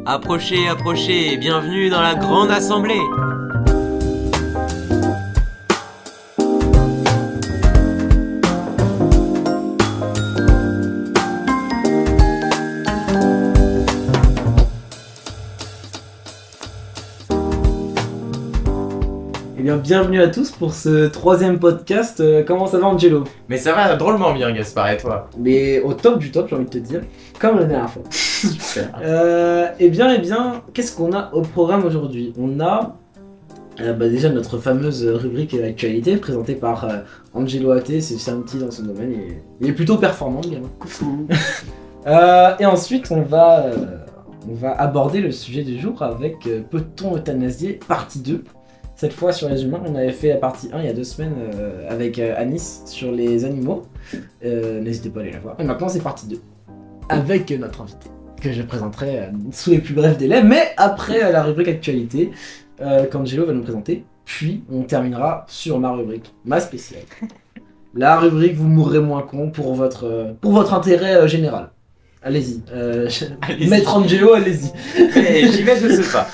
Approchez, approchez, bienvenue dans la grande assemblée. Eh bien, bienvenue à tous pour ce troisième podcast. Comment ça va, Angelo? Mais ça va drôlement bien, Gaspard, et toi? Mais au top du top, j'ai envie de te dire, comme la dernière fois. Super. Eh bien, qu'est-ce qu'on a au programme aujourd'hui? On a déjà notre fameuse rubrique actualité présentée par Angelo Até. C'est un petit dans son domaine, il est plutôt performant, le gamin. Coucou. Et ensuite, on va aborder le sujet du jour avec peut-on euthanasier partie 2. Cette fois sur les humains, on avait fait la partie 1 il y a 2 semaines avec Anis sur les animaux. N'hésitez pas à aller la voir. Et maintenant c'est partie 2 avec notre invité que je présenterai sous les plus brefs délais, mais après la rubrique actualité qu'Angelo va nous présenter. Puis on terminera sur ma rubrique, ma spéciale. La rubrique vous mourrez moins con pour votre intérêt général. Allez-y. Maître Angelo, allez-y. Et j'y vais de ce pas.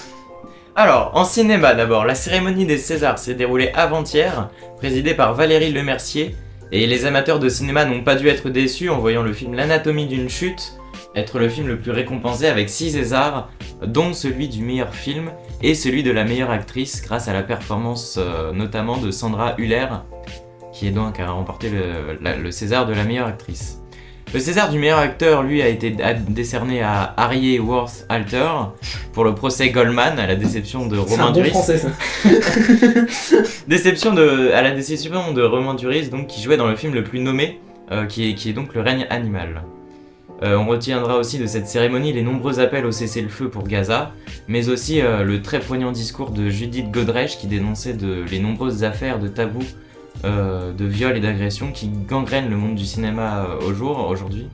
Alors, en cinéma d'abord, la cérémonie des Césars s'est déroulée avant-hier, présidée par Valérie Lemercier, et les amateurs de cinéma n'ont pas dû être déçus en voyant le film L'Anatomie d'une chute être le film le plus récompensé avec 6 Césars, dont celui du meilleur film et celui de la meilleure actrice grâce à la performance notamment de Sandra Hüller, qui est donc a remporté le César de la meilleure actrice. Le César du meilleur acteur, lui, a été décerné à Harry Worth Alter pour le procès Goldman à la déception de Romain Duris. C'est un bon français, ça. À la déception de Romain Duris, donc, qui jouait dans le film le plus nommé, qui est donc Le règne animal. On retiendra aussi de cette cérémonie les nombreux appels au cessez-le-feu pour Gaza, mais aussi le très poignant discours de Judith Godrèche qui dénonçait les nombreuses affaires de tabous de viol et d'agression qui gangrènent le monde du cinéma aujourd'hui,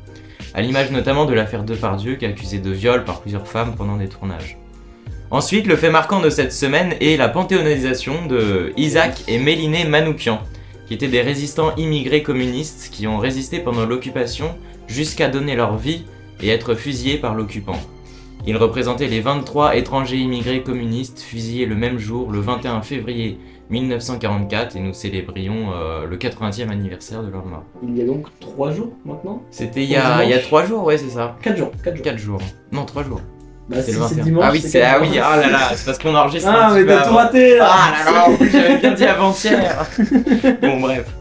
à l'image notamment de l'affaire Depardieu qui est accusé de viol par plusieurs femmes pendant des tournages. Ensuite, le fait marquant de cette semaine est la panthéonisation de Isaac et Méliné Manoukian, qui étaient des résistants immigrés communistes qui ont résisté pendant l'occupation jusqu'à donner leur vie et être fusillés par l'occupant. Ils représentaient les 23 étrangers immigrés communistes fusillés le même jour, le 21 février 1944, et nous célébrions le 80e anniversaire de leur mort. Il y a donc 3 jours maintenant. C'était il y a 3 jours, ouais, c'est ça. 4 jours. 4 jours. Non, 3 jours. Bah, c'est si le c'est 21. dimanche. Ah oui, c'est ah là là, c'est parce qu'on enregistre. Ah, un mais petit peu t'as tout avant. raté là. Ah là là, en plus, j'avais bien dit avant-hier. Bon, bref.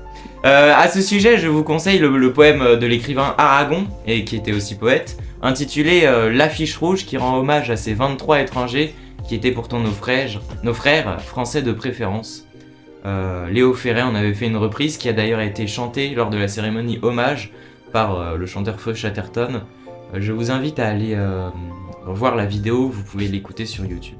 À ce sujet, je vous conseille le poème de l'écrivain Aragon, et qui était aussi poète, intitulé L'affiche rouge, qui rend hommage à ces 23 étrangers qui étaient pourtant nos frères français de préférence. Léo Ferré en avait fait une reprise qui a d'ailleurs été chantée lors de la cérémonie hommage par le chanteur Feu Chatterton. Je vous invite à aller voir la vidéo, vous pouvez l'écouter sur YouTube.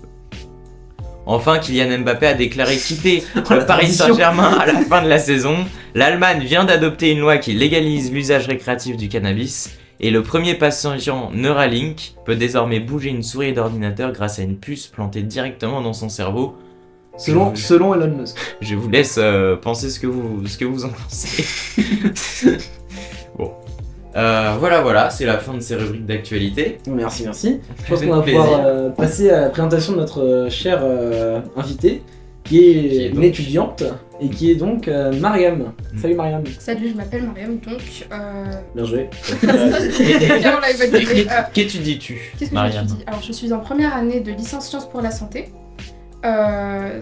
Enfin, Kylian Mbappé a déclaré quitter le Paris Saint-Germain à la fin de la saison. L'Allemagne vient d'adopter une loi qui légalise l'usage récréatif du cannabis et le premier patient Neuralink peut désormais bouger une souris d'ordinateur grâce à une puce plantée directement dans son cerveau. Selon Elon Musk. Je vous laisse penser ce que vous en pensez. Bon. Voilà, c'est la fin de ces rubriques d'actualité. Merci. Je pense Avec qu'on va plaisir. pouvoir passer à la présentation de notre chère invitée, qui est une étudiante et qui est donc Mariam. Salut Mariam. Salut, je m'appelle Mariam, donc... Bien joué. Bien, on l'a évalué. Qu'étudies-tu, Qu'est-ce que Mariam? j'étudie? Alors, je suis en première année de licence sciences pour la santé.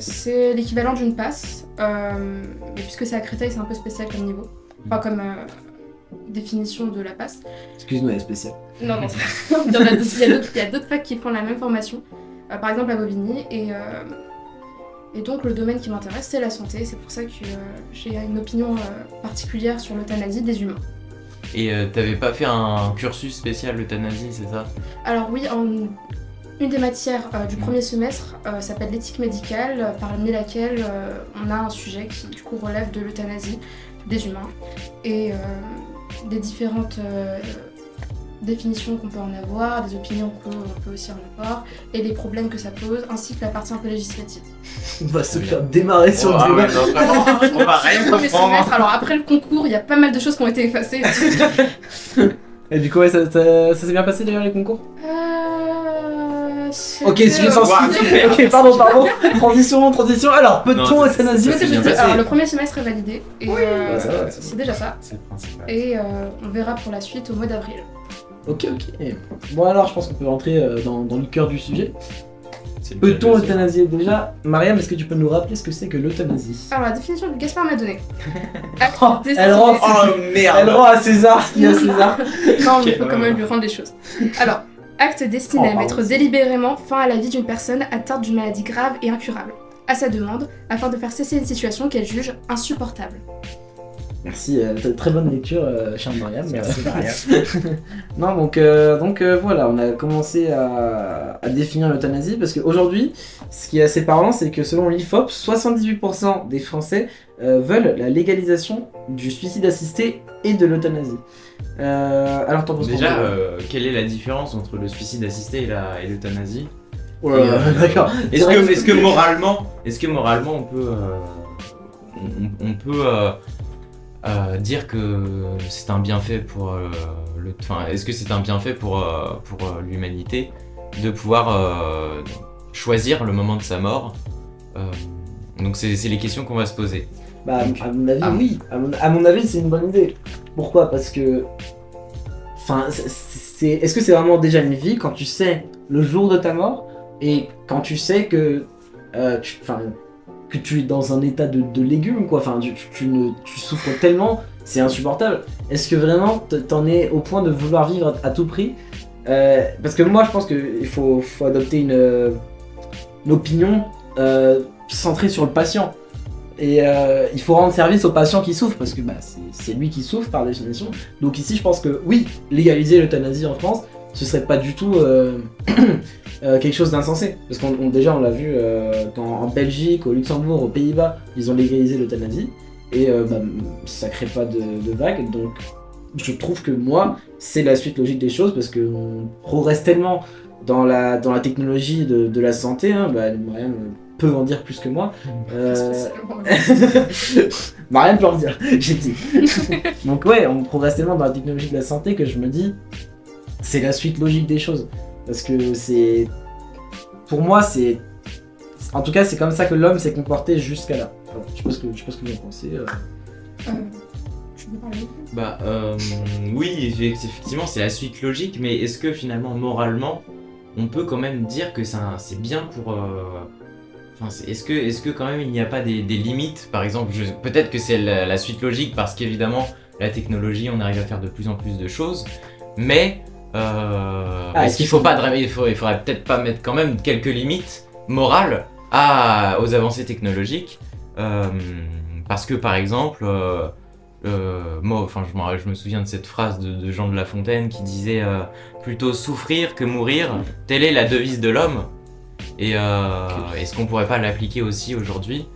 C'est l'équivalent d'une passe, mais puisque c'est à Créteil, c'est un peu spécial comme niveau. Enfin, comme définition de la passe. Excuse-moi, elle est spéciale. Non, il y a d'autres facs qui font la même formation. Par exemple, à Bobigny, et donc le domaine qui m'intéresse, c'est la santé. C'est pour ça que j'ai une opinion particulière sur l'euthanasie des humains. Et t'avais pas fait un cursus spécial euthanasie, c'est ça? Alors oui, une des matières du premier semestre s'appelle l'éthique médicale, parmi laquelle on a un sujet qui du coup relève de l'euthanasie des humains et des différentes définitions qu'on peut en avoir, des opinions qu'on peut aussi en avoir, et les problèmes que ça pose, ainsi que la partie un peu législative. On va se faire démarrer sur le ouais, débat. non, vraiment, on va rien Premier semestre, comprendre. alors après le concours, il y a pas mal de choses qui ont été effacées. Et du coup, ouais, ça s'est bien passé d'ailleurs les concours? Ok, sujet sensible. Ok, pardon. Transition. Alors, peut-on Non, euthanasier ça, c'est bien Alors, passé. le premier semestre est validé. Et bah, ça va, c'est c'est déjà ça. C'est le principal. Et on verra pour la suite au mois d'avril. Ok. Bon alors, je pense qu'on peut rentrer dans le cœur du sujet. C'est le Peut-on deuxième. euthanasier déjà? Mariam, est-ce que tu peux nous rappeler ce que c'est que l'euthanasie? Alors, la définition que Gaspard m'a donnée. Acte Oh, destiné- elle rend- Oh Elle merde. rend à César ce qu'il y a à César. Non, mais il faut Ok. quand même lui rendre les choses. Alors, acte destiné à mettre délibérément fin à la vie d'une personne atteinte d'une maladie grave et incurable, à sa demande, afin de faire cesser une situation qu'elle juge insupportable. Merci, très bonne lecture, chère Mariam. Merci, Mariam. Non, donc voilà, on a commencé à définir l'euthanasie parce qu'aujourd'hui, ce qui est assez parlant, c'est que selon l'IFOP, 78% des Français veulent la légalisation du suicide assisté et de l'euthanasie. Alors, t'en penses quoi? Déjà, quelle est la différence entre le suicide assisté et l'euthanasie? Oh là là, d'accord. Est-ce que moralement, on peut, dire que c'est un bienfait pour est-ce que c'est un bienfait pour l'humanité de pouvoir choisir le moment de sa mort? Donc c'est les questions qu'on va se poser. Bah, Donc, à mon avis, ah. oui. À mon avis, c'est une bonne idée. Pourquoi? Parce que. Enfin, est-ce que c'est vraiment déjà une vie quand tu sais le jour de ta mort et quand tu sais que. Que tu es dans un état de légume, quoi. Enfin, tu souffres tellement, c'est insupportable. Est-ce que vraiment t'en es au point de vouloir vivre à tout prix? Parce que moi, je pense qu'il faut adopter une opinion centrée sur le patient. Et il faut rendre service au patient qui souffre, parce que bah, c'est lui qui souffre par définition. Donc ici, je pense que oui, légaliser l'euthanasie en France, ce serait pas du tout quelque chose d'insensé. Parce qu'on déjà, on l'a vu en Belgique, au Luxembourg, aux Pays-Bas, ils ont légalisé l'euthanasie. Et bah, ça crée pas de vague. Donc je trouve que moi, c'est la suite logique des choses, parce qu'on progresse tellement dans la technologie de la santé. Hein, bah, Mariam peut en dire plus que moi. Mariam peut en dire, j'ai dit. Donc ouais, on progresse tellement dans la technologie de la santé que je me dis, c'est la suite logique des choses. Parce que c'est... Pour moi, c'est... En tout cas, c'est comme ça que l'homme s'est comporté jusqu'à là. Voilà. Je sais pas ce que vous en pensez. Tu veux parler? Bah oui, effectivement c'est la suite logique, mais est-ce que finalement moralement on peut quand même dire que c'est bien pour... est-ce que quand même il n'y a pas des limites? Par exemple, peut-être que c'est la suite logique parce qu'évidemment la technologie, on arrive à faire de plus en plus de choses, mais est-ce qu'il faudrait peut-être pas mettre quand même quelques limites morales aux avancées technologiques, parce que par exemple... moi, je me souviens de cette phrase de Jean de La Fontaine qui disait plutôt souffrir que mourir, telle est la devise de l'homme. Et est-ce qu'on pourrait pas l'appliquer aussi aujourd'hui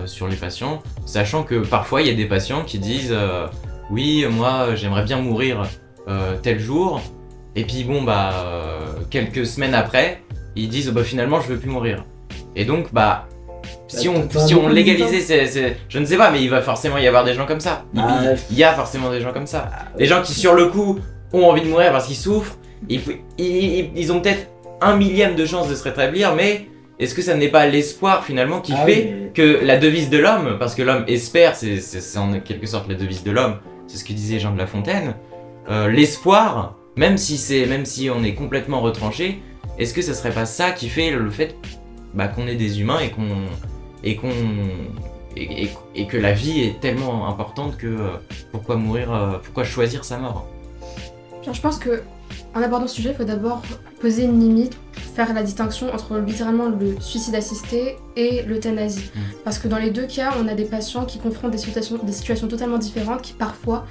sur les patients, sachant que parfois il y a des patients qui disent oui, moi j'aimerais bien mourir tel jour, et puis bon quelques semaines après ils disent finalement je veux plus mourir. Et donc si on légalisait, je ne sais pas, mais il va forcément y avoir des gens comme ça. Il y a forcément des gens comme ça. Des gens qui sur le coup ont envie de mourir parce qu'ils souffrent. Ils ont peut-être 1/1000 de chance de se rétablir, mais est-ce que ça n'est pas l'espoir finalement qui fait que la devise de l'homme, parce que l'homme espère, c'est en quelque sorte la devise de l'homme, c'est ce que disait Jean de La Fontaine, l'espoir, même si on est complètement retranché, est-ce que ça serait pas ça qui fait le fait qu'on est des humains et que la vie est tellement importante que pourquoi mourir, pourquoi choisir sa mort? Je pense que en abordant ce sujet, il faut d'abord poser une limite, faire la distinction entre littéralement le suicide assisté et l'euthanasie. Parce que dans les deux cas, on a des patients qui confrontent des situations totalement différentes qui parfois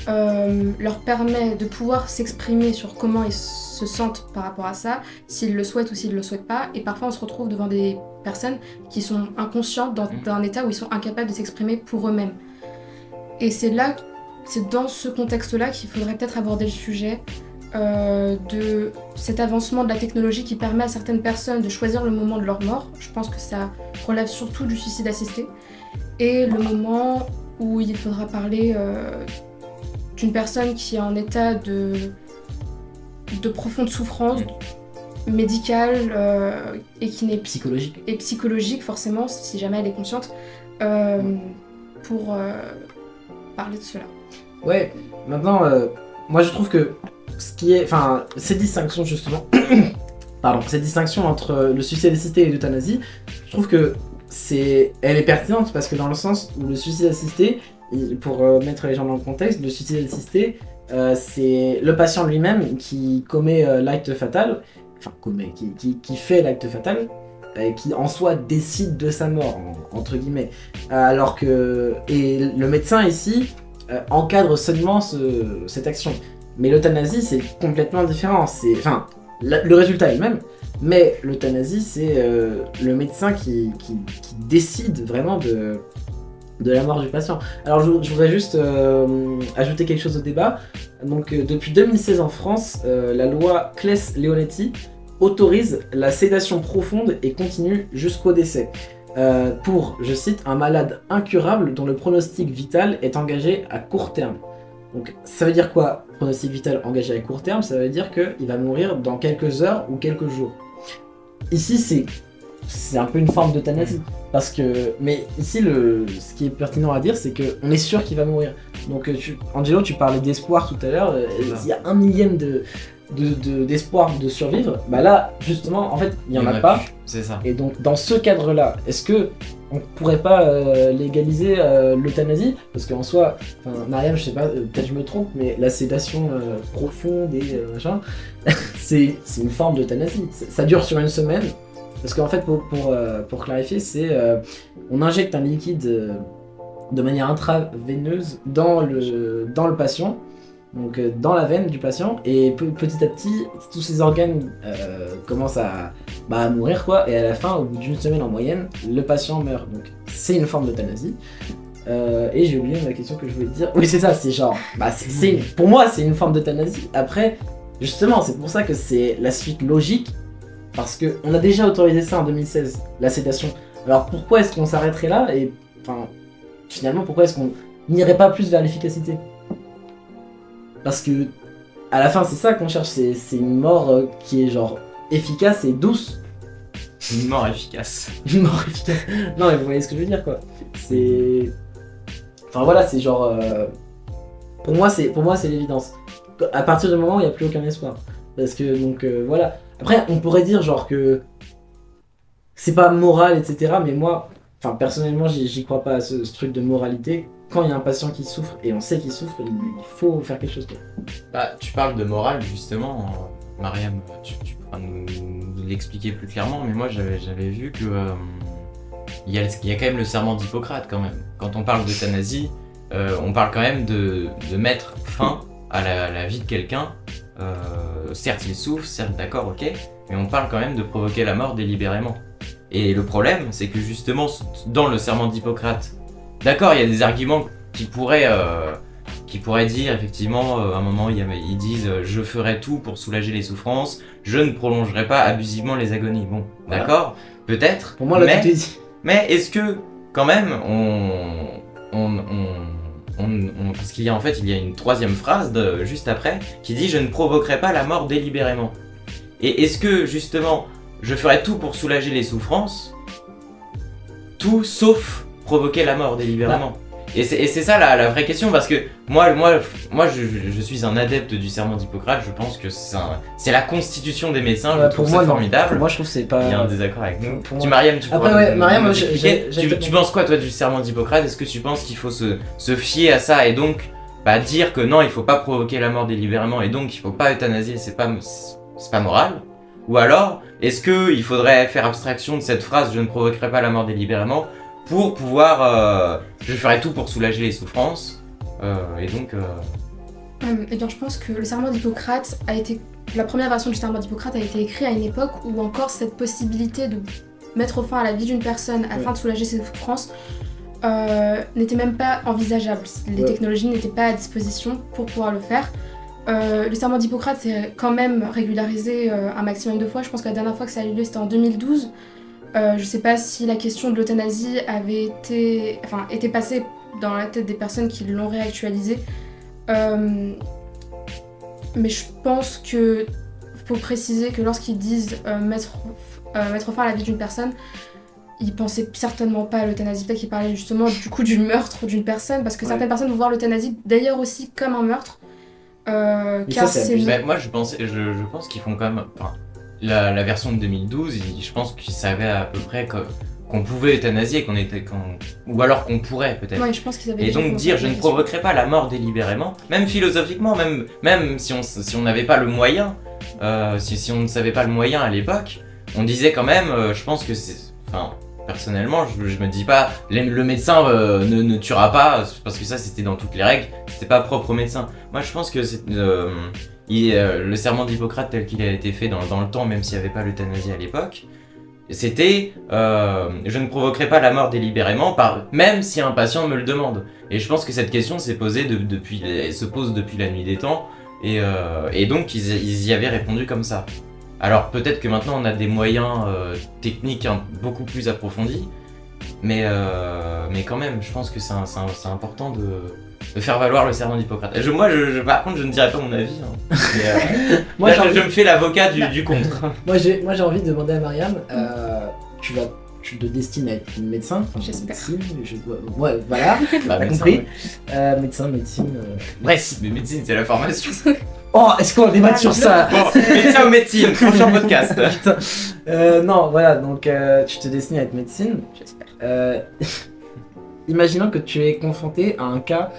leur permet de pouvoir s'exprimer sur comment ils se sentent par rapport à ça, s'ils le souhaitent ou s'ils ne le souhaitent pas. Et parfois, on se retrouve devant des personnes qui sont inconscientes dans un état où ils sont incapables de s'exprimer pour eux-mêmes. Et c'est dans ce contexte-là qu'il faudrait peut-être aborder le sujet de cet avancement de la technologie qui permet à certaines personnes de choisir le moment de leur mort. Je pense que ça relève surtout du suicide assisté. Et le moment où il faudra parler d'une personne qui est en état de profonde souffrance, médicale et qui n'est Psychologique. et psychologique forcément, si jamais elle est consciente, pour parler de cela. Ouais, maintenant, moi je trouve que ces distinctions justement, pardon, cette distinction entre le suicide assisté et l'euthanasie, je trouve que elle est pertinente parce que dans le sens où le suicide assisté, pour mettre les gens dans le contexte, le suicide assisté, c'est le patient lui-même qui commet l'acte fatal, qui fait l'acte fatal, qui en soi décide de sa mort, entre guillemets. Alors que. Et le médecin ici encadre seulement cette action. Mais l'euthanasie, c'est complètement différent. Le résultat est le même, mais l'euthanasie, c'est le médecin qui décide vraiment de la mort du patient. Alors je voudrais juste ajouter quelque chose au débat. Donc depuis 2016 en France, la loi Claes-Leonetti autorise la sédation profonde et continue jusqu'au décès. Pour, je cite, un malade incurable dont le pronostic vital est engagé à court terme. Donc ça veut dire quoi, pronostic vital engagé à court terme? Ça veut dire qu'il va mourir dans quelques heures ou quelques jours. Ici c'est un peu une forme d'euthanasie. Parce que, mais ici, ce qui est pertinent à dire, c'est qu'on est sûr qu'il va mourir. Donc, Angelo, tu parlais d'espoir tout à l'heure. Il y a 1 millième d'espoir de survivre. Bah là, justement, en fait, il n'y en a pas. Plus. C'est ça. Et donc, dans ce cadre-là, est-ce que on pourrait pas légaliser l'euthanasie? Parce qu'en soi, Mariam, je sais pas, peut-être je me trompe, mais la sédation profonde et machin, c'est une forme d'euthanasie. Ça dure sur 1 semaine. Parce qu'en fait, pour clarifier, c'est on injecte un liquide de manière intraveineuse dans le patient, donc dans la veine du patient, et petit à petit, tous ses organes commencent à mourir, quoi, et à la fin, au bout d'1 semaine en moyenne, le patient meurt. Donc c'est une forme d'euthanasie. Et j'ai oublié la question que je voulais te dire. Oui, c'est ça, c'est genre, pour moi, c'est une forme d'euthanasie. Après, justement, c'est pour ça que c'est la suite logique. Parce qu'on a déjà autorisé ça en 2016, la sédation. Alors pourquoi est-ce qu'on s'arrêterait là? Et finalement, pourquoi est-ce qu'on n'irait pas plus vers l'efficacité? Parce que, à la fin, c'est ça qu'on cherche, c'est une mort qui est genre efficace et douce. Une mort efficace. Une mort efficace. Non, mais vous voyez ce que je veux dire, quoi. C'est. Enfin voilà, c'est genre. Pour moi, c'est l'évidence. À partir du moment où il n'y a plus aucun espoir. Parce que, donc, voilà. Après, on pourrait dire genre que c'est pas moral, etc. Mais moi, personnellement, j'y crois pas à ce truc de moralité. Quand il y a un patient qui souffre, et on sait qu'il souffre, il faut faire quelque chose. Tu parles de morale, justement. Mariam, tu pourras nous l'expliquer plus clairement, mais moi, j'avais vu que il y a quand même le serment d'Hippocrate, quand même. Quand on parle d'euthanasie, on parle quand même de mettre fin à la vie de quelqu'un. Certes il souffre, certes d'accord, ok, mais on parle quand même de provoquer la mort délibérément. Et le problème, c'est que justement, dans le serment d'Hippocrate, d'accord, il y a des arguments qui pourraient dire, effectivement, à un moment, ils disent « je ferai tout pour soulager les souffrances, je ne prolongerai pas abusivement les agonies ». Bon, voilà. D'accord, peut-être, pour moi, là, tout est dit. Mais est-ce que, quand même, parce qu'il y a en fait une 3e phrase juste après qui dit « je ne provoquerai pas la mort délibérément ». Et est-ce que justement je ferai tout pour soulager les souffrances, tout sauf provoquer la mort délibérément? Et c'est ça la vraie question, parce que moi je suis un adepte du serment d'Hippocrate. Je pense que c'est la constitution des médecins. Je trouve ça formidable. Pour moi, je trouve que c'est pas. Il y a un désaccord avec nous. Mariam, tu penses quoi toi du serment d'Hippocrate? Est-ce que tu penses qu'il faut se fier à ça et donc dire que non, il faut pas provoquer la mort délibérément et donc il faut pas euthanasier, c'est pas moral? Ou alors est-ce que il faudrait faire abstraction de cette phrase « je ne provoquerai pas la mort délibérément » pour pouvoir je ferai tout pour soulager les souffrances et donc Eh bien, je pense que le serment d'Hippocrate la première version du serment d'Hippocrate a été écrite à une époque où encore cette possibilité de mettre fin à la vie d'une personne afin de soulager ses souffrances n'était même pas envisageable. Les technologies n'étaient pas à disposition pour pouvoir le faire. Le serment d'Hippocrate s'est quand même régularisé un maximum de fois. Je pense que la dernière fois que ça a eu lieu, c'était en 2012. Je sais pas si la question de l'euthanasie était passée dans la tête des personnes qui l'ont réactualisé. Mais je pense que faut préciser que lorsqu'ils disent mettre fin à la vie d'une personne, ils pensaient certainement pas à l'euthanasie, peut-être qu'ils parlaient justement du coup du meurtre d'une personne, parce que certaines personnes vont voir l'euthanasie d'ailleurs aussi comme un meurtre. Car ça, c'est c'est... abusé. Moi, je pense qu'ils font quand même. Enfin, la version de 2012, je pense qu'ils savaient à peu près qu'on pouvait euthanasier, ou alors qu'on pourrait peut-être. Ouais, je pense qu'ils avaient Et déjà donc commencé dire à je ne réfléchir. provoquerai pas la mort délibérément, même philosophiquement, même si on n'avait pas le moyen, si on ne savait pas le moyen à l'époque, on disait quand même, je pense que c'est... Enfin, personnellement, je me dis pas, le médecin ne tuera pas, parce que ça c'était dans toutes les règles, c'était pas propre au médecin. Moi je pense que le serment d'Hippocrate tel qu'il a été fait dans le temps, même s'il n'y avait pas l'euthanasie à l'époque, c'était je ne provoquerai pas la mort délibérément, même si un patient me le demande. Et je pense que cette question se pose depuis la nuit des temps, et donc ils y avaient répondu comme ça. Alors peut-être que maintenant on a des moyens techniques beaucoup plus approfondis, mais quand même, je pense que c'est important de faire valoir le serment d'Hippocrate. Par contre, je ne dirais pas mon avis. Hein. Mais, Moi, là, j'ai envie- je me fais l'avocat du contre. Moi j'ai envie de demander à Mariam, tu te destines à être médecin, enfin, J'espère. médecine, ouais, voilà, Bah, t'as médecin, compris. ouais. Médecine. Bref, mais médecine, c'est la formation. Oh, est-ce qu'on va débattre sur ça? Bon, médecin ou médecine, prochain podcast. Putain. Non, voilà, donc tu te destines à être médecine. J'espère. Imaginons que tu es confronté à un cas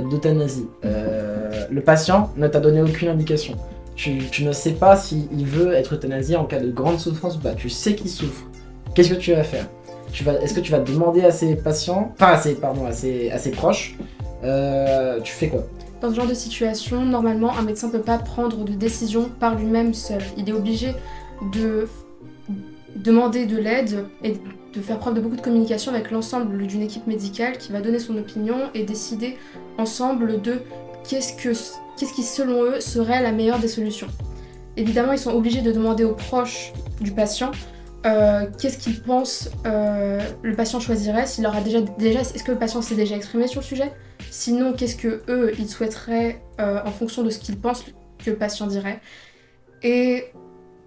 d'euthanasie. Le patient ne t'a donné aucune indication. Tu ne sais pas s'il veut être euthanasié en cas de grande souffrance ou pas. Tu sais qu'il souffre. Qu'est-ce que tu vas faire? Est-ce que tu vas demander à ses patients, enfin à ses proches, tu fais quoi? Dans ce genre de situation, normalement, un médecin ne peut pas prendre de décision par lui-même seul. Il est obligé de demander de l'aide et de faire preuve de beaucoup de communication avec l'ensemble d'une équipe médicale qui va donner son opinion et décider ensemble de qu'est-ce qui, selon eux, serait la meilleure des solutions. Évidemment, ils sont obligés de demander aux proches du patient qu'est-ce qu'ils pensent le patient choisirait, s'il leur a déjà est-ce que le patient s'est déjà exprimé sur le sujet? Sinon, qu'est-ce que eux ils souhaiteraient en fonction de ce qu'ils pensent que le patient dirait? Et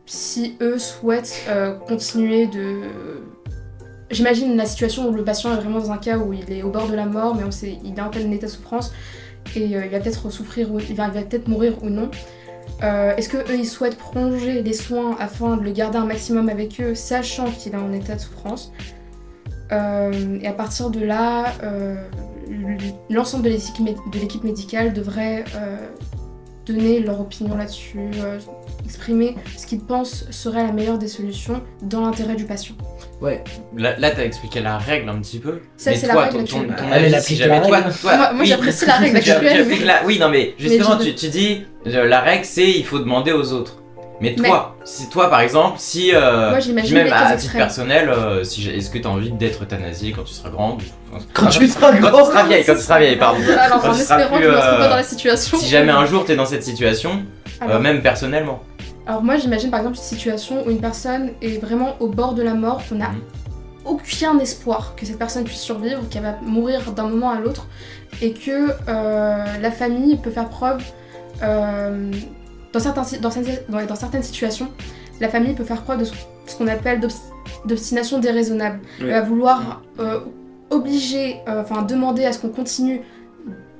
si eux souhaitent continuer de... J'imagine la situation où le patient est vraiment dans un cas où il est au bord de la mort, mais il est en plein état de souffrance et il va peut-être souffrir, il va peut-être mourir ou non. Est-ce que eux ils souhaitent prolonger les soins afin de le garder un maximum avec eux, sachant qu'il est en état de souffrance? Et à partir de là, l'ensemble de l'équipe médicale devrait donner leur opinion là-dessus, exprimer ce qu'ils pensent serait la meilleure des solutions dans l'intérêt du patient. Ouais. Là, t'as expliqué la règle un petit peu. Ça, mais c'est toi, la règle ton actuelle. Elle avis, si applique jamais la toi, règle. Moi, oui. j'apprécie la règle Tu actuelle. appliques oui, non, mais justement, je- tu dis la règle, c'est il faut demander aux autres. Mais toi, si toi par exemple, si Moi, j'imagine même les cas à titre extrêmes. personnel, est-ce que t'as envie d'être euthanasié quand tu seras grande? Quand tu seras Quand grand. tu seras vieille, quand tu seras vieille, pardon. Alors, Quand en tu seras espérant que plus, je ne me retrouve pas dans la situation. Si jamais un jour t'es dans cette situation, Alors, même personnellement. alors moi, j'imagine par exemple une situation où une personne est vraiment au bord de la mort, qu'on n'a Mhm. aucun espoir que cette personne puisse survivre, qu'elle va mourir d'un moment à l'autre, et que la famille peut faire preuve, dans certaines situations, la famille peut faire preuve de ce qu'on appelle d'obstination déraisonnable. Oui. Elle va vouloir demander à ce qu'on continue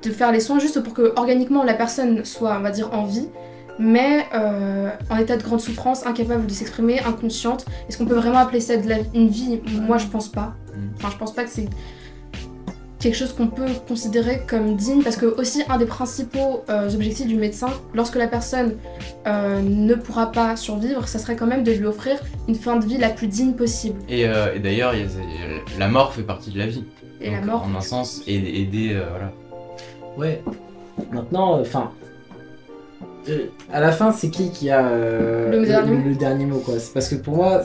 de faire les soins juste pour que organiquement la personne soit, on va dire, en vie, mais en état de grande souffrance, incapable de s'exprimer, inconsciente. Est-ce qu'on peut vraiment appeler ça une vie? Moi, je pense pas. Enfin, je pense pas que c'est quelque chose qu'on peut considérer comme digne, parce que aussi un des principaux objectifs du médecin, lorsque la personne ne pourra pas survivre, ça serait quand même de lui offrir une fin de vie la plus digne possible. Et d'ailleurs, la mort fait partie de la vie. Et Donc, la mort, en un sens, aider, voilà. Ouais. Maintenant, enfin. À la fin, c'est qui a le dernier mot, quoi? C'est parce que pour moi,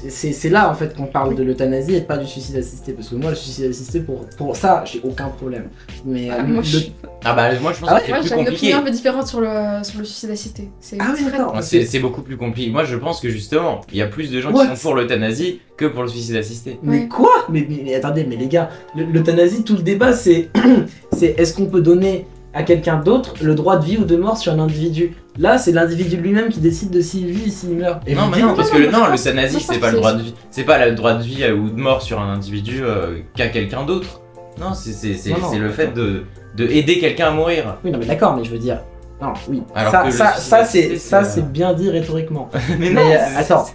c'est là en fait qu'on parle de l'euthanasie et pas du suicide assisté. Parce que moi, le suicide assisté, pour ça, j'ai aucun problème. Mais moi, je Ah bah moi je pense Ah ouais, que c'est moi, plus j'ai une compliqué. opinion un peu différente sur le suicide assisté. C'est Ah oui, très- d'accord. Moi, c'est beaucoup plus compliqué. Moi je pense que justement, il y a plus de gens What qui sont pour l'euthanasie que pour le suicide assisté. Mais Ouais. quoi mais attendez, mais les gars, l'euthanasie, tout le débat, c'est est-ce qu'on peut donner à quelqu'un d'autre le droit de vie ou de mort sur un individu? Là, c'est l'individu lui-même qui décide de s'il vit et s'il meurt. Et Non, vous mais dites- non, parce que moi, je pense- l'euthanasie, moi, je pense c'est pas que le droit c'est- de vie. C'est pas le droit de vie ou de mort sur un individu qu'à quelqu'un d'autre. Non, c'est Non, le fait de aider quelqu'un à mourir. Oui, non, mais d'accord, mais je veux dire. Non, oui. Alors ça, que le ça, suicide ça, assisté, c'est bien dit rhétoriquement. mais Mais c'est- attends,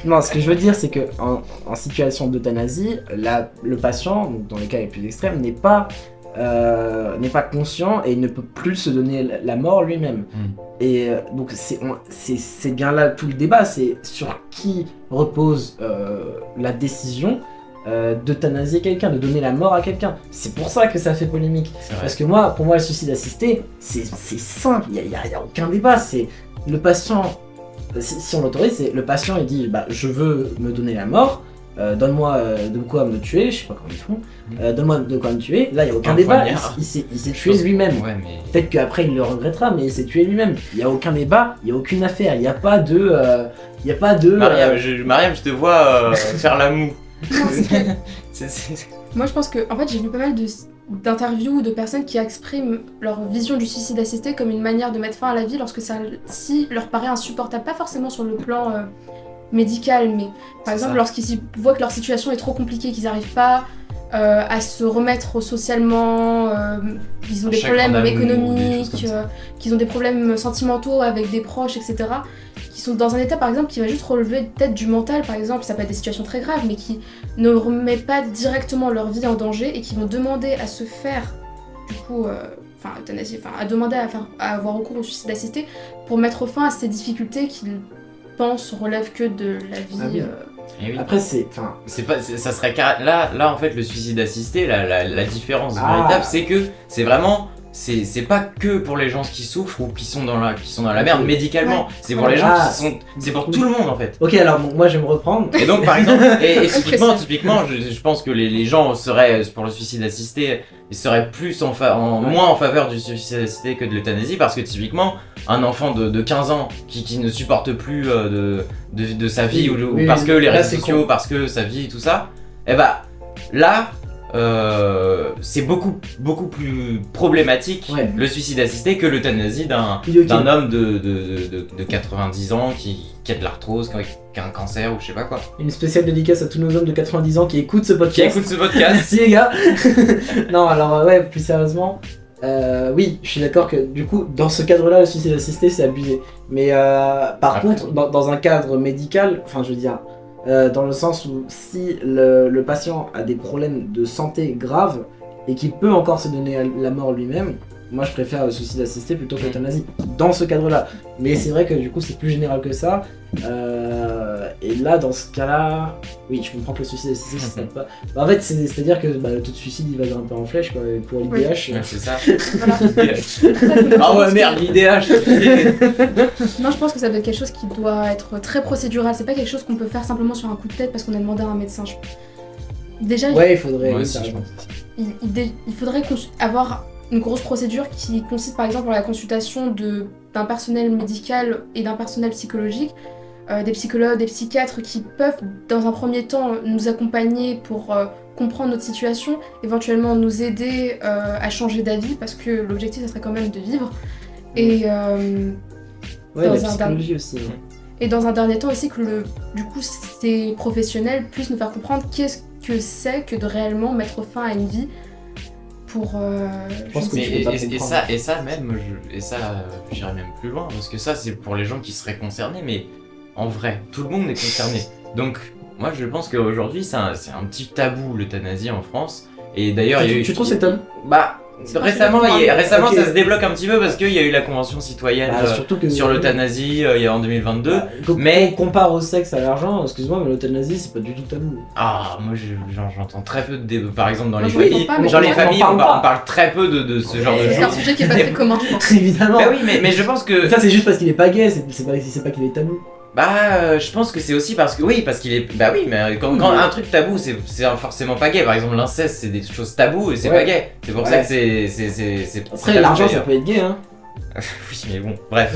non, ce que je veux dire, c'est que en situation d'euthanasie, le patient, donc dans les cas les plus extrêmes, n'est pas conscient et il ne peut plus se donner la mort lui-même. Et donc c'est bien là tout le débat, c'est sur qui repose la décision d'euthanasier quelqu'un, de donner la mort à quelqu'un. C'est pour ça que ça fait polémique. c'est vrai. Parce que pour moi, le suicide assisté, c'est simple, il n'y a aucun débat. C'est le patient, si on l'autorise, c'est le patient, il dit bah, je veux me donner la mort, donne-moi de quoi me tuer, je sais pas comment ils font, donne-moi de quoi me tuer. Là, il n'y a aucun Un débat, poignard. il s'est tué lui-même. Ouais, mais. Peut-être qu'après il le regrettera, mais il s'est tué lui-même. Il n'y a aucun débat, il n'y a aucune affaire, il n'y a pas de. Mariam, je te vois faire la moue. Non, C'est- Moi, je pense que, en fait, j'ai vu pas mal d'interviews de personnes qui expriment leur vision du suicide assisté comme une manière de mettre fin à la vie lorsque si leur paraît insupportable, pas forcément sur le plan médical, mais par exemple ça. lorsqu'ils voient que leur situation est trop compliquée, qu'ils n'arrivent pas à se remettre socialement, qu'ils ont des Chagrin problèmes d'amour, des choses économiques, comme ça. qu'ils ont des problèmes sentimentaux avec des proches, etc. Qui sont dans un état par exemple qui va juste relever peut-être du mental par exemple, ça peut être des situations très graves, mais qui ne remet pas directement leur vie en danger et qui vont demander à se faire du coup, à demander à avoir recours au suicide assisté pour mettre fin à ces difficultés qu'ils pensent relèvent que de la vie. Ah oui. Eh oui. Après, Ça serait là en fait le suicide assisté, la différence Ah. véritable, c'est que c'est vraiment c'est pas que pour les gens qui souffrent ou qui sont dans la merde Ok. médicalement, Ouais. c'est pour les gens Ah. c'est pour tout le monde en fait. Ok, alors bon, moi je vais me reprendre. Et donc par exemple, et Impressionnant. typiquement, je pense que les gens seraient pour le suicide assisté, ils seraient moins en faveur du suicide assisté que de l'euthanasie, parce que typiquement un enfant de 15 ans qui ne supporte plus de sa vie, Oui, ou oui, parce que les là, réseaux c'est sociaux, con. parce que sa vie, tout ça, et bah là c'est beaucoup plus problématique Ouais. le suicide assisté que l'euthanasie d'un Oui, ok. homme de 90 ans qui a de l'arthrose, qui a un cancer ou je sais pas quoi. Une spéciale dédicace à tous nos hommes de 90 ans qui écoutent ce Qui podcast. écoute ce podcast. Merci les gars. Non, alors ouais, plus sérieusement, oui, je suis d'accord que du coup, dans ce cadre-là, le suicide assisté, c'est abusé. Mais par Après, contre, dans un cadre médical, enfin, je veux dire, dans le sens où si le patient a des problèmes de santé graves et qu'il peut encore se donner la mort lui-même, moi je préfère le suicide assisté plutôt que l'euthanasie. Dans ce cadre-là. Mais c'est vrai que du coup, c'est plus général que ça. Et là, dans ce cas-là, oui, je comprends que le suicide assisté, ça serait pas. Bah, en fait, c'est-à-dire que le taux de suicide il va grimper en flèche quoi, et pour l'IDH. Ouais, c'est ça. Voilà. Ah ouais, merde, l'IDH. Non, je pense que ça doit être quelque chose qui doit être très procédural. C'est pas quelque chose qu'on peut faire simplement sur un coup de tête parce qu'on a demandé à un médecin. Déjà, Ouais, il faudrait. Moi oui, aussi, t'as je raison. il faudrait avoir une grosse procédure qui consiste par exemple dans la consultation d'un personnel médical et d'un personnel psychologique, des psychologues, des psychiatres qui peuvent dans un premier temps nous accompagner pour comprendre notre situation, éventuellement nous aider à changer d'avis parce que l'objectif ça serait quand même de vivre. Et, Ouais, dans la un psychologie aussi. hein. et dans un dernier temps aussi que du coup ces professionnels puissent nous faire comprendre qu'est-ce que c'est que de réellement mettre fin à une vie pour Je pense que Mais, tu peux pas comprendre. et ça même, j'irais même plus loin, parce que ça c'est pour les gens qui seraient concernés, mais en vrai, tout le monde est concerné. Donc moi je pense qu'aujourd'hui c'est un petit tabou l'euthanasie en France, et d'ailleurs il y a eu... Tu trouves c'est tabou? Bah, récemment, Ok. ça se débloque un petit peu parce qu'il y a eu la convention citoyenne Bah, surtout que sur l'euthanasie il y a en 2022. Mais mais- on compare au sexe à l'argent, excuse-moi, mais l'euthanasie c'est pas du tout tabou. Ah, moi j'entends très peu de débats, par exemple dans Moi, les je l'entends familles. pas, mais Dans les on en familles, parle on pas. parle très peu de ce genre de Ouais. c'est un choses. sujet qui est pas très commun, je pense. Évidemment. Bah oui, mais je pense que. Ça c'est juste parce qu'il est pas gay, c'est pas qu'il est tabou. Je pense que c'est aussi parce qu'il est. Bah oui, mais quand un truc tabou, c'est forcément pas gay. Par exemple, l'inceste, c'est des choses taboues et c'est Ouais. pas gay. C'est pour ça Ouais. que c'est Après tabou, l'argent ça d'ailleurs. peut être gay hein. Oui, mais bon, bref.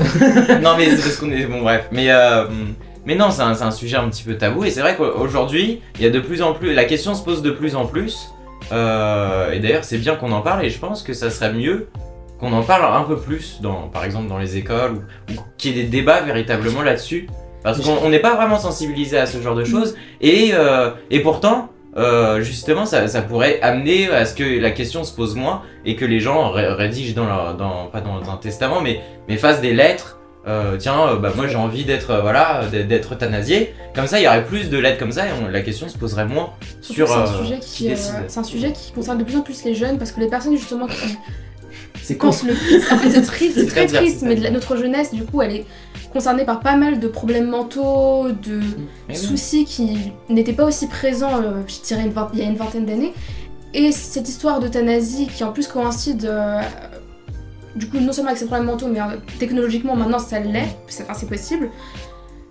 Non, mais c'est parce qu'on est. Bon, bref. Mais non, c'est un sujet un petit peu tabou. Et c'est vrai qu'aujourd'hui, il y a de plus en plus. La question se pose de plus en plus. Et d'ailleurs, c'est bien qu'on en parle. Et je pense que ça serait mieux qu'on en parle un peu plus, par exemple dans les écoles, ou qu'il y ait des débats véritablement là-dessus. Parce qu'on n'est pas vraiment sensibilisé à ce genre de choses, et pourtant, justement, ça pourrait amener à ce que la question se pose moins, et que les gens rédigent pas dans un testament, mais fassent des lettres. Moi j'ai envie d'être euthanasié. Comme ça, il y aurait plus de lettres comme ça, et la question se poserait moins Surtout sur que c'est un qui sujet qui concerne de plus en plus les jeunes, parce que les personnes justement qui C'est con. pensent le plus, c'est triste, c'est très C'est-à-dire, triste, mais c'est-à-dire. notre jeunesse du coup elle est concernée par pas mal de problèmes mentaux, de Mais oui. soucis qui n'étaient pas aussi présents, je dirais il y a une vingtaine d'années. Et cette histoire d'euthanasie qui en plus coïncide du coup non seulement avec ses problèmes mentaux, mais technologiquement maintenant ça l'est, c'est possible.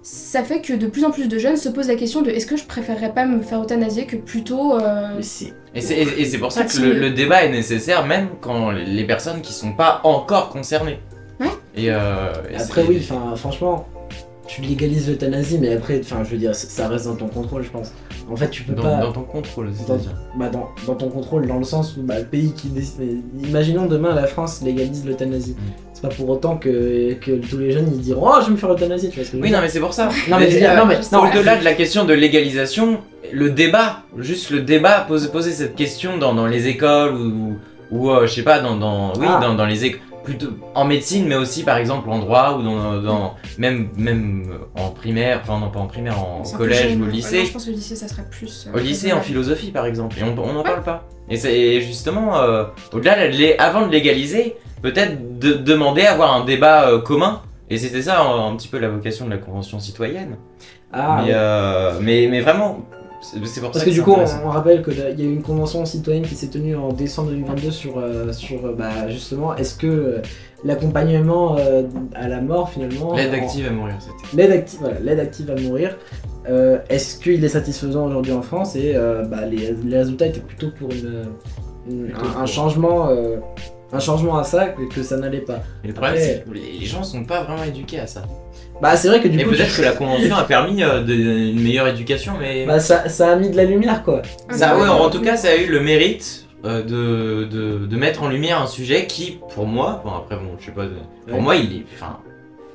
Ça fait que de plus en plus de jeunes se posent la question de est-ce que je préférerais pas me faire euthanasier que plutôt Mais c'est- Et c'est pour ça que Fatigué. le débat est nécessaire, même quand les personnes qui sont pas encore concernées. Ouais. Et Après oui, enfin franchement, tu légalises l'euthanasie, mais après, enfin je veux dire, ça reste dans ton contrôle, je pense. En fait, tu peux pas. dans ton contrôle, c'est-à-dire. Dans ton contrôle, dans le sens où le pays qui décide. Imaginons demain la France légalise l'euthanasie. C'est pas pour autant que tous les jeunes ils diront oh je vais me faire euthanasier, tu vois ce que je veux Oui, dire. non, mais c'est pour ça. Non, mais je veux dire, non, mais- non, au-delà de la question de légalisation, le débat, poser cette question dans les écoles ou je sais pas, dans les écoles, plutôt en médecine, mais aussi par exemple en droit ou même en primaire, enfin non pas en primaire, en c'est un peu collège jeune. ou au lycée. Non, je pense que le lycée ça serait plus. Au lycée, en philosophie par exemple, et on n'en parle pas. Et c'est justement, au-delà, avant de légaliser, peut-être demander à avoir un débat commun. Et c'était ça un petit peu la vocation de la Convention citoyenne. Ah, ouais. Mais vraiment, c'est pour Parce ça que que du c'est coup, intéressant. on rappelle qu'il y a eu une convention citoyenne qui s'est tenue en décembre 2022 sur justement, est-ce que l'accompagnement à la mort finalement. L'aide active à mourir, c'était. L'aide active à mourir. Est-ce qu'il est satisfaisant aujourd'hui en France et les résultats étaient plutôt pour un changement à ça que ça n'allait pas. Mais le problème, Après- c'est que les gens sont pas vraiment éduqués à ça. Bah c'est vrai que du Et coup peut-être que la Convention a permis une meilleure éducation, mais. ça a mis de la lumière quoi. Ça, ouais, en tout cas, ça a eu le mérite de mettre en lumière un sujet qui, pour moi, bon après bon, je sais pas, pour moi,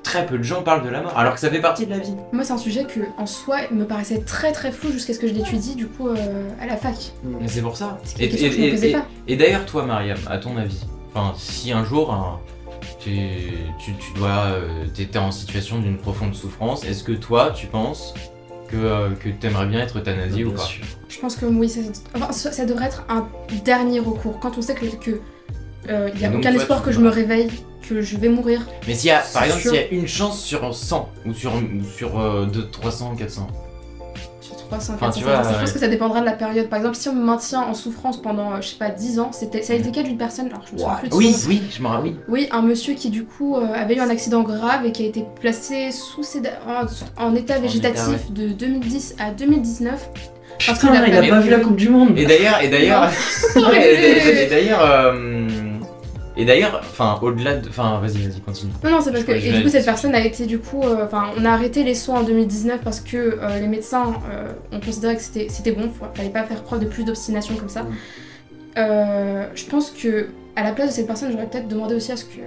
très peu de gens parlent de la mort, alors que ça fait partie de la vie. Moi, c'est un sujet que, en soi, me paraissait très très flou jusqu'à ce que je l'étudie du coup à la fac. Mais c'est pour ça. C'est une question que je me posais pas. Et d'ailleurs, toi, Mariam, à ton avis, enfin, si un jour tu t'es en situation d'une profonde souffrance, est-ce que toi, tu penses que t'aimerais bien être euthanasié ou Bien pas? sûr. Je pense que oui, ça devrait être un dernier recours. Quand on sait que y a Donc aucun toi, espoir tu que je veux me pas. réveille, que je vais mourir. Mais s'il y a, par C'est exemple, sûr. s'il y a une chance sur 100 ou sur 300, 400. Sur 300, Enfin, 400, tu vois, 500. Je pense que ça dépendra de la période. Par exemple, si on me maintient en souffrance pendant, je sais pas, 10 ans, ça a été le cas d'une personne, alors je me souviens plus de son nom. Oui, je m'en rappelle. Oui, un monsieur qui du coup avait eu un accident grave et qui a été placé en état végétatif de 2010 à 2019. Parce Putain, qu'il a il a fait- pas vu la Coupe du Monde. Et d'ailleurs, et d'ailleurs, enfin, au-delà de, enfin, vas-y, continue. Non, c'est parce que Je et vais du coup aller cette personne a été du coup, enfin on a arrêté les soins en 2019 parce que les médecins ont considéré que c'était bon, fallait pas faire preuve de plus d'obstination comme ça. Je pense que à la place de cette personne, j'aurais peut-être demandé aussi à ce que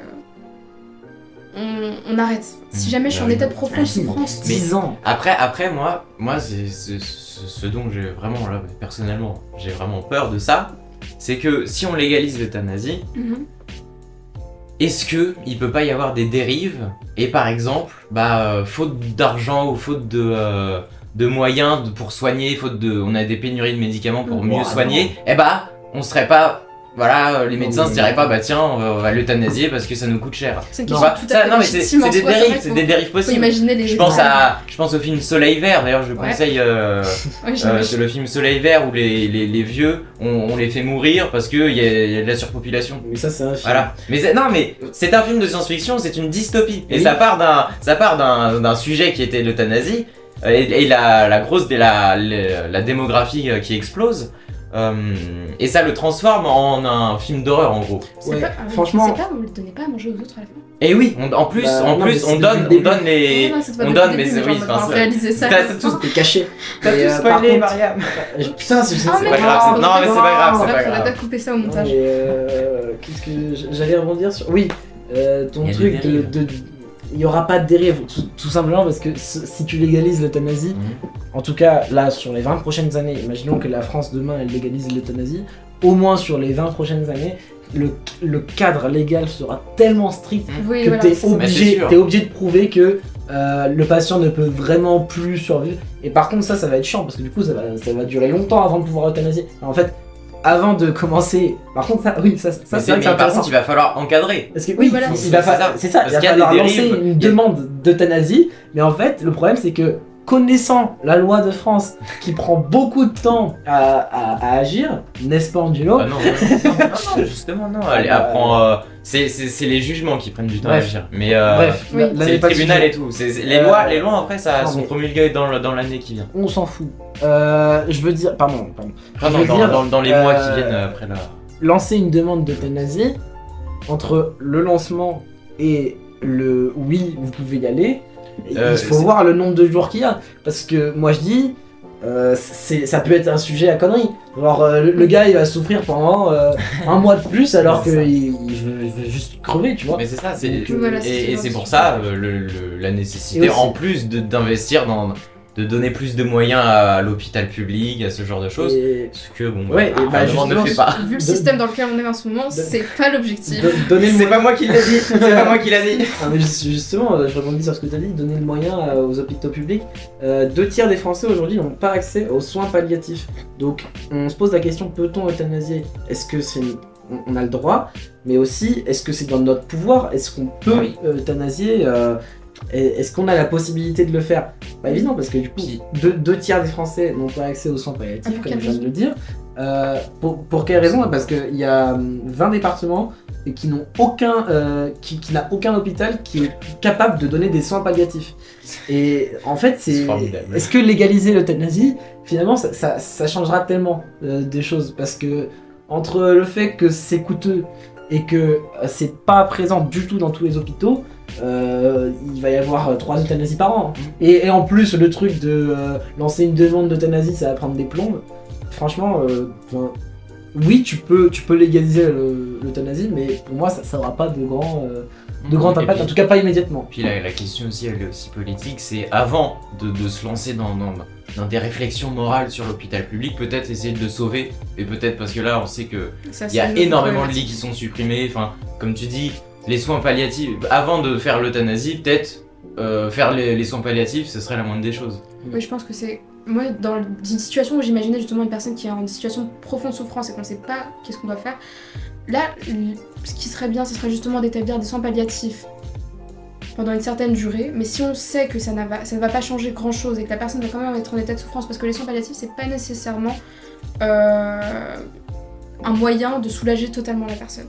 on arrête. Si jamais je suis en Bah oui. état de profonde souffrance, 10 ans. Après, moi, c'est ce dont j'ai vraiment, là, personnellement, j'ai vraiment peur de ça, c'est que si on légalise l'euthanasie, Mhm. est-ce que il peut pas y avoir des dérives et par exemple, faute d'argent ou faute de moyens pour soigner, on a des pénuries de médicaments pour mieux Ouah, soigner, on serait pas, voilà, les médecins se mais- diraient pas, tiens, on va l'euthanasier parce que ça nous coûte cher. c'est une Tu question vois, tout à ça, fait non mais c'est légitime en des soi, dérives, vrai, c'est des dérives faut possibles. imaginer les Je pense au film Soleil Vert, d'ailleurs je Ouais. conseille Ouais, j'imagine. c'est le film Soleil Vert où les vieux, on les fait mourir parce qu'il y a de la surpopulation. Mais ça c'est un film. Voilà. Mais c'est un film de science-fiction, c'est une dystopie. Et Oui. ça part d'un sujet qui était l'euthanasie et la démographie qui explose. Et ça le transforme en un film d'horreur en gros. C'est Ouais, pas, franchement- c'est pas, on ne donnait pas à manger aux autres à la fin. Et oui, en plus, Bah, en non, plus mais c'est on depuis donne, le on début. donne les. Non, c'est pas on depuis donne, le mais début, c'est genre, oui, on va enfin, pas réaliser ça. T'as tout. C'était caché. T'as Et, tout par spoilé, contre- Mariam. Putain, c'est Ah, mais pas grave, non, non, mais c'est pas grave, c'est pas faudrait grave. peut-être couper ça au Non, montage. mais, qu'est-ce que j'allais rebondir sur. Oui, ton Il y a truc des dérives. il n'y aura pas de dérive, tout simplement parce que si tu légalises l'euthanasie, en tout cas là sur les 20 prochaines années, imaginons que la France demain elle légalise l'euthanasie, au moins sur les 20 prochaines années, le cadre légal sera tellement strict Oui, que voilà, t'es c'est ça. Mais c'est sûr. obligé de prouver que le patient ne peut vraiment plus survivre. Et par contre ça va être chiant parce que du coup ça va durer longtemps avant de pouvoir euthanasier. En fait, avant de commencer, par contre ça Mais c'est vrai que c'est par intéressant. contre, il va falloir encadrer. Parce que Oui, voilà. c'est ça, Parce il va qu'il y a falloir des lancer dérives, une il y a- demande d'euthanasie, mais en fait le problème c'est que connaissant la loi de France qui prend beaucoup de temps à agir, n'est-ce pas Angelo? Ah non, non, justement non. Elle apprend. C'est les jugements qui prennent du temps Bref. à agir. Mais Bref, oui. là c'est n'est le pas le tribunal sujet. et tout. Les lois après ça non, sont mais- promulguées dans l'année qui vient. On s'en fout. Je veux dire, pardon. Enfin, Je non, veux dire, dans les mois qui viennent après là. Lancer une demande d'euthanasie, entre le lancement et le oui, vous pouvez y aller, il faut c'est- voir le nombre de jours qu'il y a. Parce que moi je dis, ça peut être un sujet à connerie. Genre le gars il va souffrir pendant un mois de plus alors C'est ça. qu'il veut juste crever, tu vois. Mais c'est ça, Donc, voilà, et c'est c'est ça. pour ça la nécessité, Et aussi- en plus d'investir de donner plus de moyens à l'hôpital public, à ce genre de choses. Et Ce que bon, Ouais, et bah, gouvernement ne justement, fait pas. Vu le De- système dans lequel on est en ce moment, c'est pas l'objectif. donner le C'est moyen. pas moi qui l'ai dit, c'est pas moi qui l'a dit. Ah, mais justement, je rebondis sur ce que tu as dit, donner le moyen aux hôpitaux publics. 2 tiers des Français aujourd'hui n'ont pas accès aux soins palliatifs. Donc on se pose la question, peut-on euthanasier? Est-ce que on a le droit, mais aussi est-ce que c'est dans notre pouvoir? Est-ce qu'on peut Oui. euthanasier est-ce qu'on a la possibilité de le faire? Pas évident parce que du coup, Puis- 2 tiers des Français n'ont pas accès aux soins Ah, palliatifs, pour comme quelle je viens de le dire. Pour quelle raison? Parce qu'il y a 20 départements qui n'ont aucun, qui n'a aucun hôpital qui est capable de donner des soins palliatifs. Et en fait, C'est formidable. est-ce que légaliser l'euthanasie, finalement, ça changera tellement des choses? Parce que entre le fait que c'est coûteux et que c'est pas présent du tout dans tous les hôpitaux, il va y avoir 3 euthanasies par an. Et en plus, le truc de lancer une demande d'euthanasie, ça va prendre des plombes. Franchement, oui, tu peux légaliser l'euthanasie, mais pour moi, ça n'aura pas de grand Et impact, puis- en tout cas pas immédiatement. Puis la question aussi, elle est aussi politique, c'est avant de se lancer dans des réflexions morales sur l'hôpital public, peut-être essayer de le sauver, et peut-être parce que là on sait que Ça, il y a c'est une autre énormément de lits problématique. qui sont supprimés, enfin comme tu dis, les soins palliatifs, avant de faire l'euthanasie, peut-être faire les soins palliatifs, ce serait la moindre des choses. Oui, je pense que c'est. Moi, dans une situation où j'imaginais justement une personne qui est en situation de profonde souffrance et qu'on ne sait pas qu'est-ce qu'on doit faire, là, ce qui serait bien, ce serait justement d'établir des soins palliatifs pendant une certaine durée, mais si on sait que ça ne va pas changer grand-chose et que la personne va quand même être en état de souffrance, parce que les soins palliatifs, c'est pas nécessairement un moyen de soulager totalement la personne.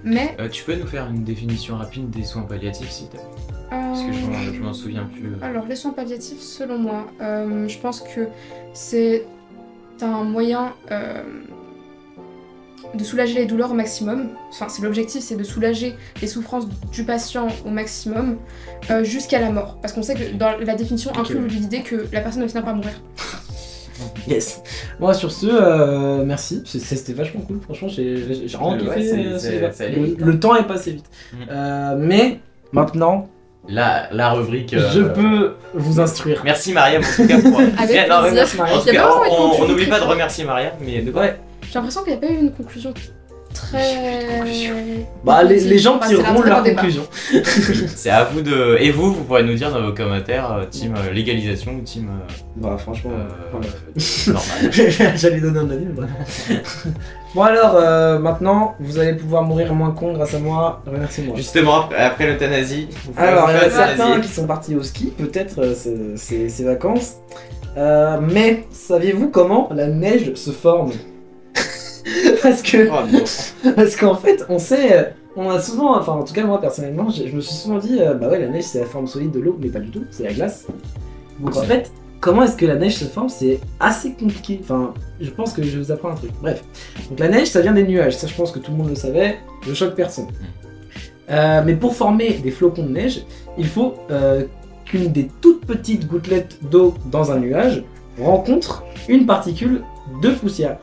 Mais Tu peux nous faire une définition rapide des soins palliatifs, s'il te plaît? Parce que je m'en souviens plus. Alors, les soins palliatifs, selon moi, je pense que c'est un moyen de soulager les douleurs au maximum. Enfin, c'est l'objectif, c'est de soulager les souffrances du patient au maximum jusqu'à la mort. Parce qu'on sait que dans la définition inclut l'idée que la personne va finir par mourir. Yes. Moi sur ce, merci, c'était vachement cool, franchement j'ai vraiment Ouais, kiffé ce débat. ça allait vite, hein. Le temps est passé vite. Mais maintenant, La rubrique. je peux vous instruire. Merci Mariam en tout cas pour. Avec Non, mais plaisir. merci, Mariam. en tout Il y a cas, pas vraiment une on conclusion n'oublie très pas de forte. remercier Mariam, mais de quoi? Ouais. J'ai l'impression qu'il n'y a pas eu une conclusion très... Bah les gens Enfin, c'est tireront un très leur bon débat. conclusion. C'est à vous de. Et vous pourrez nous dire dans vos commentaires, team légalisation ou team Bah franchement, voilà. normal. J'allais donner un avis, mais bref. Bon alors, maintenant, vous allez pouvoir mourir moins con grâce à moi. Remerciez-moi. Justement, après l'euthanasie, vous pouvez Alors, il y en a vous faire certains euthanasier. qui sont partis au ski, peut-être ces vacances. Mais saviez-vous comment la neige se forme? Oh, non. Parce qu'en fait, on a souvent, enfin en tout cas moi personnellement, je me suis souvent dit, bah ouais la neige c'est la forme solide de l'eau, mais pas du tout, c'est la glace. Donc en fait, comment est-ce que la neige se forme, c'est assez compliqué. Enfin, je pense que je vais vous apprendre un truc. Bref. Donc la neige, ça vient des nuages. Ça, je pense que tout le monde le savait. Je choque personne. Mais pour former des flocons de neige, il faut qu'une des toutes petites gouttelettes d'eau dans un nuage rencontre une particule de poussière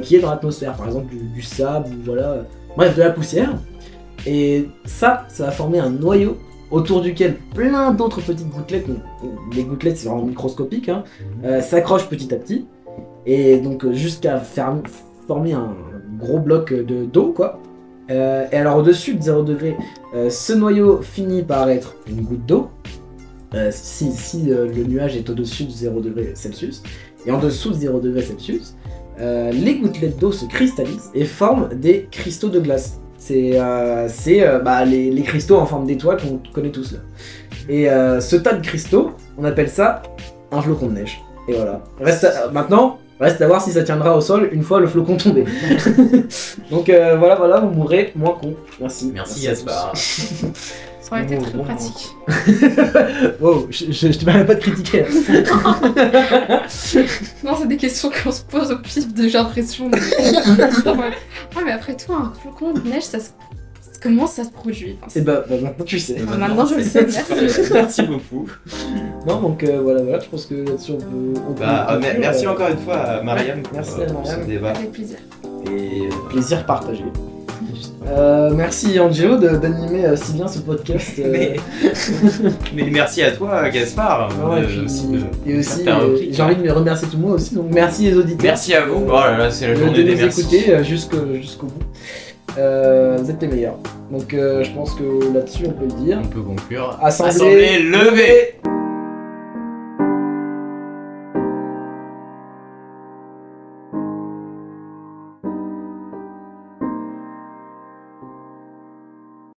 qui est dans l'atmosphère. Par exemple, du sable, ou voilà. Bref, de la poussière. Et ça va former un noyau autour duquel plein d'autres petites gouttelettes, les gouttelettes c'est vraiment microscopique, hein, s'accrochent petit à petit, et donc jusqu'à former un gros bloc d'eau, quoi. Et alors au-dessus de 0 degré, ce noyau finit par être une goutte d'eau, si le nuage est au-dessus de 0 degré Celsius, et en dessous de 0 degré Celsius, les gouttelettes d'eau se cristallisent et forment des cristaux de glace. C'est les cristaux en forme d'étoile qu'on connaît tous là. Et ce tas de cristaux, on appelle ça un flocon de neige. Et voilà. Maintenant, reste à voir si ça tiendra au sol une fois le flocon tombé. Donc voilà, vous mourrez moins con. Merci. Merci Gaspard. Ça aurait été très pratique. Wow, je te permets pas de critiquer. Non, c'est des questions qu'on se pose au pif, j'ai l'impression. Ah, mais après tout, un flocon de neige, comment ça se produit? Enfin, Et bah maintenant tu sais. Maintenant je le sais, merci. Merci beaucoup. Non, donc voilà, je pense que là-dessus on peut conclure, Merci encore une fois à Mariam pour, Merci à pour ce Mariam. débat. Avec plaisir. Et plaisir partagé. Merci Angelo d'animer si bien ce podcast. Mais merci à toi Gaspard. Ouais, et aussi, j'ai envie de me remercier tout le monde aussi, donc merci les auditeurs. Merci à vous. Oh là là, c'est la journée de des nous merci. écouter jusqu'au bout. Vous êtes les meilleurs. Donc je pense que là-dessus on peut le dire. On peut conclure. Assemblée levée.